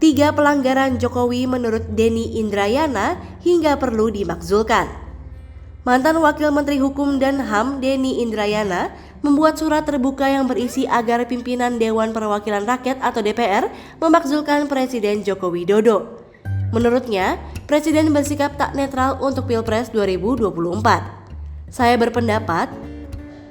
3 pelanggaran Jokowi menurut Denny Indrayana hingga perlu dimakzulkan. Mantan Wakil Menteri Hukum dan HAM Denny Indrayana membuat surat terbuka yang berisi agar pimpinan Dewan Perwakilan Rakyat atau DPR memakzulkan Presiden Joko Widodo. Menurutnya, Presiden bersikap tak netral untuk Pilpres 2024. Saya berpendapat,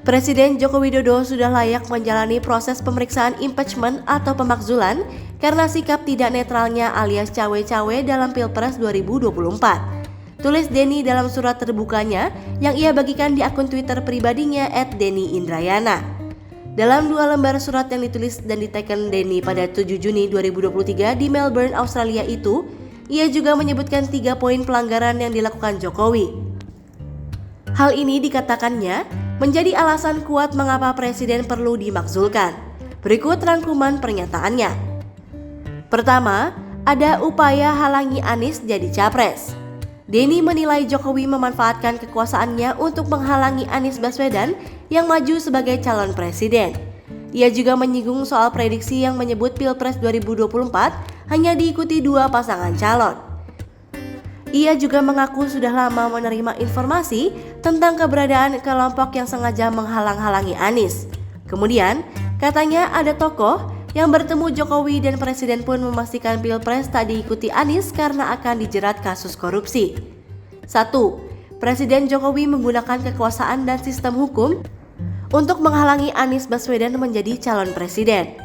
Presiden Joko Widodo sudah layak menjalani proses pemeriksaan impeachment atau pemakzulan karena sikap tidak netralnya alias cawe-cawe dalam Pilpres 2024. Tulis Denny dalam surat terbukanya yang ia bagikan di akun Twitter pribadinya @DennyIndrayana. Dalam 2 lembar surat yang ditulis dan diteken Denny pada 7 Juni 2023 di Melbourne, Australia itu, ia juga menyebutkan 3 poin pelanggaran yang dilakukan Jokowi. Hal ini dikatakannya menjadi alasan kuat mengapa Presiden perlu dimakzulkan. Berikut rangkuman pernyataannya. Pertama, ada upaya halangi Anies jadi capres. Denny menilai Jokowi memanfaatkan kekuasaannya untuk menghalangi Anies Baswedan yang maju sebagai calon presiden. Ia juga menyinggung soal prediksi yang menyebut Pilpres 2024 hanya diikuti 2 pasangan calon. Ia juga mengaku sudah lama menerima informasi tentang keberadaan kelompok yang sengaja menghalang-halangi Anies. Kemudian, katanya ada tokoh yang bertemu Jokowi dan Presiden pun memastikan Pilpres tak diikuti Anies karena akan dijerat kasus korupsi. 1. Presiden Jokowi menggunakan kekuasaan dan sistem hukum untuk menghalangi Anies Baswedan menjadi calon presiden.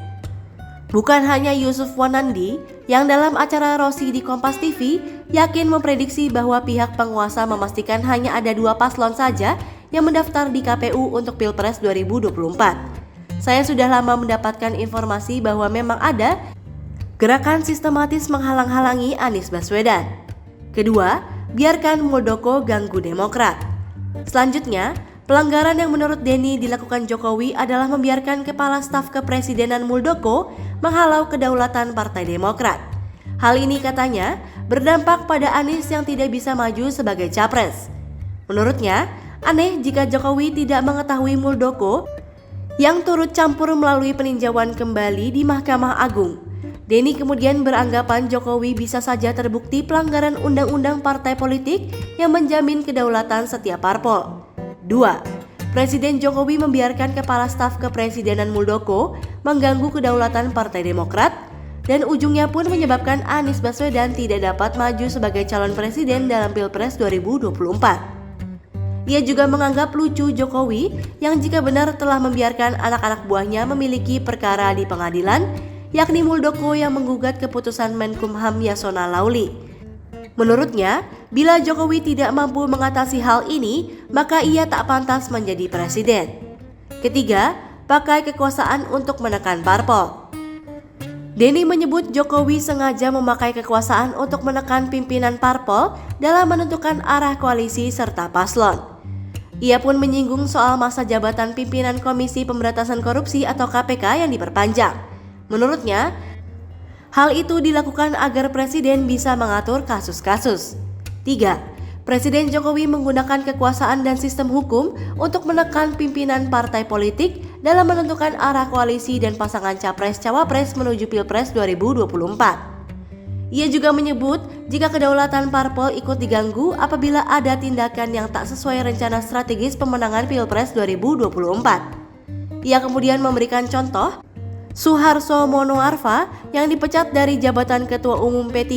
Bukan hanya Yusuf Wanandi yang dalam acara Rossi di Kompas TV yakin memprediksi bahwa pihak penguasa memastikan hanya ada 2 paslon saja yang mendaftar di KPU untuk Pilpres 2024. Saya sudah lama mendapatkan informasi bahwa memang ada gerakan sistematis menghalang-halangi Anies Baswedan. Kedua, biarkan Muldoko ganggu Demokrat. Selanjutnya, pelanggaran yang menurut Denny dilakukan Jokowi adalah membiarkan Kepala Staf Kepresidenan Muldoko menghalau kedaulatan Partai Demokrat. Hal ini katanya berdampak pada Anies yang tidak bisa maju sebagai capres. Menurutnya, aneh jika Jokowi tidak mengetahui Muldoko yang turut campur melalui peninjauan kembali di Mahkamah Agung. Denny kemudian beranggapan Jokowi bisa saja terbukti pelanggaran undang-undang partai politik yang menjamin kedaulatan setiap parpol. 2. Presiden Jokowi membiarkan Kepala Staf Kepresidenan Muldoko mengganggu kedaulatan Partai Demokrat dan ujungnya pun menyebabkan Anies Baswedan tidak dapat maju sebagai calon presiden dalam Pilpres 2024. Ia juga menganggap lucu Jokowi yang jika benar telah membiarkan anak-anak buahnya memiliki perkara di pengadilan, yakni Muldoko yang menggugat keputusan Menkumham Yasona Lauli. Menurutnya, bila Jokowi tidak mampu mengatasi hal ini, maka ia tak pantas menjadi presiden. Ketiga, pakai kekuasaan untuk menekan parpol. Denny menyebut Jokowi sengaja memakai kekuasaan untuk menekan pimpinan parpol dalam menentukan arah koalisi serta paslon. Ia pun menyinggung soal masa jabatan pimpinan Komisi Pemberantasan Korupsi atau KPK yang diperpanjang. Menurutnya, hal itu dilakukan agar Presiden bisa mengatur kasus-kasus. 3. Presiden Jokowi menggunakan kekuasaan dan sistem hukum untuk menekan pimpinan partai politik dalam menentukan arah koalisi dan pasangan Capres-Cawapres menuju Pilpres 2024. Ia juga menyebut jika kedaulatan parpol ikut diganggu apabila ada tindakan yang tak sesuai rencana strategis pemenangan Pilpres 2024. Ia kemudian memberikan contoh Suharso Monoarfa yang dipecat dari jabatan Ketua Umum P3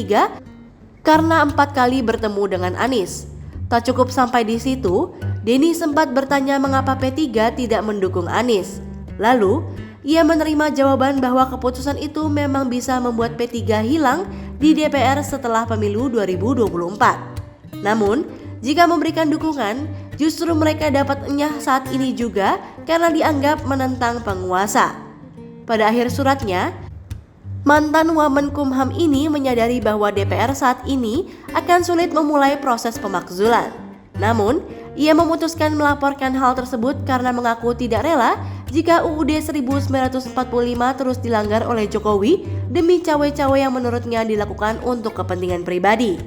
karena 4 kali bertemu dengan Anies. Tak cukup sampai di situ, Denny sempat bertanya mengapa P3 tidak mendukung Anies. Lalu, ia menerima jawaban bahwa keputusan itu memang bisa membuat P3 hilang di DPR setelah pemilu 2024. Namun, jika memberikan dukungan, justru mereka dapat enyah saat ini juga karena dianggap menentang penguasa. Pada akhir suratnya, mantan Wamenkumham ini menyadari bahwa DPR saat ini akan sulit memulai proses pemakzulan. Namun, ia memutuskan melaporkan hal tersebut karena mengaku tidak rela jika UUD 1945 terus dilanggar oleh Jokowi demi cawe-cawe yang menurutnya dilakukan untuk kepentingan pribadi.